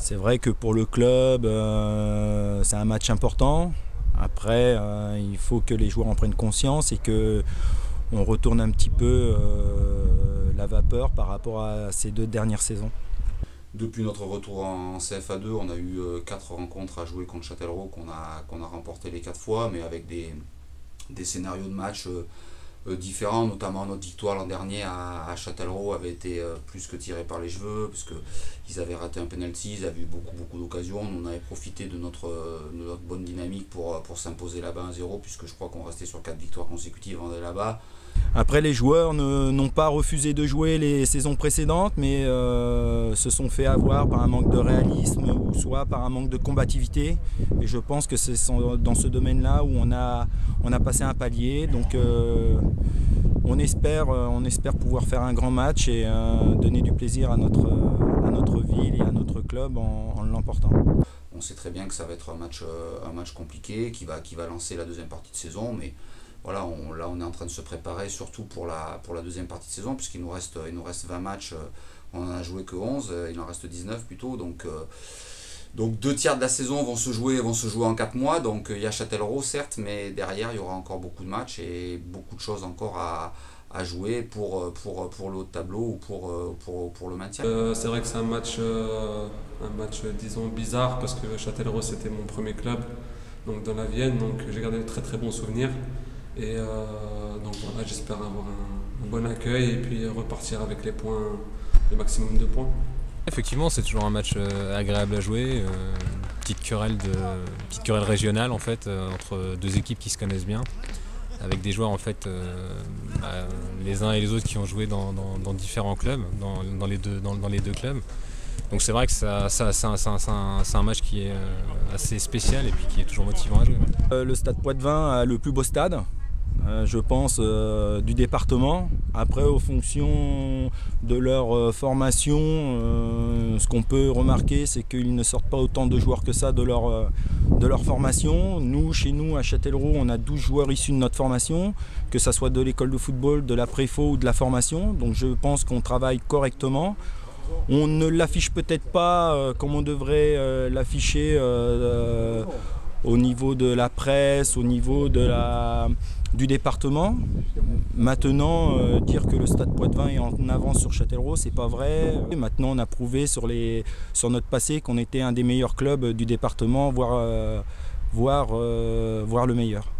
C'est vrai que pour le club, c'est un match important. Après, il faut que les joueurs en prennent conscience et qu'on retourne un petit peu la vapeur par rapport à ces 2 dernières saisons. Depuis notre retour en CFA2, on a eu 4 rencontres à jouer contre Châtellerault qu'on a remporté les 4 fois, mais avec des scénarios de match différents, notamment notre victoire l'an dernier à Châtellerault avait été plus que tirée par les cheveux, puisqu'ils avaient raté un penalty, ils avaient eu beaucoup d'occasions. On avait profité de notre bonne dynamique pour s'imposer là-bas 1-0, puisque je crois qu'on restait sur 4 victoires consécutives avant d'aller là-bas. Après, les joueurs n'ont pas refusé de jouer les saisons précédentes, mais se sont fait avoir par un manque de réalisme ou soit par un manque de combativité. Et je pense que c'est dans ce domaine-là où on a passé un palier. Donc on espère pouvoir faire un grand match et donner du plaisir à notre ville et à notre club en l'emportant. On sait très bien que ça va être un match compliqué qui va lancer la deuxième partie de saison, mais voilà, là on est en train de se préparer surtout pour la deuxième partie de saison, puisqu'il nous reste 20 matchs, on n'en a joué que 11, il en reste 19 plutôt, donc 2 tiers de la saison vont se jouer en 4 mois, donc il y a Châtellerault certes, mais derrière il y aura encore beaucoup de matchs et beaucoup de choses encore à jouer pour le haut de tableau ou pour le maintien. C'est vrai que c'est un match disons bizarre, parce que Châtellerault c'était mon premier club donc dans la Vienne, donc j'ai gardé de très bons souvenirs. Et donc voilà, j'espère avoir un bon accueil et puis repartir avec le maximum de points. Effectivement, c'est toujours un match agréable à jouer, petite querelle régionale en fait, entre 2 équipes qui se connaissent bien, avec des joueurs en fait, les uns et les autres qui ont joué dans différents clubs, dans les deux clubs. Donc c'est vrai que c'est un match qui est assez spécial et puis qui est toujours motivant à jouer. Le Stade Poitevin a le plus beau stade, je pense, du département. Après, aux fonctions de leur formation, ce qu'on peut remarquer, c'est qu'ils ne sortent pas autant de joueurs que ça de leur formation. Nous, chez nous, à Châtellerault, on a 12 joueurs issus de notre formation, que ce soit de l'école de football, de la préfo ou de la formation. Donc je pense qu'on travaille correctement. On ne l'affiche peut-être pas comme on devrait l'afficher au niveau de la presse, au niveau du département. Maintenant, dire que le Stade Poitevin est en avance sur Châtellerault, c'est pas vrai. Maintenant, on a prouvé sur notre passé qu'on était un des meilleurs clubs du département, voire le meilleur.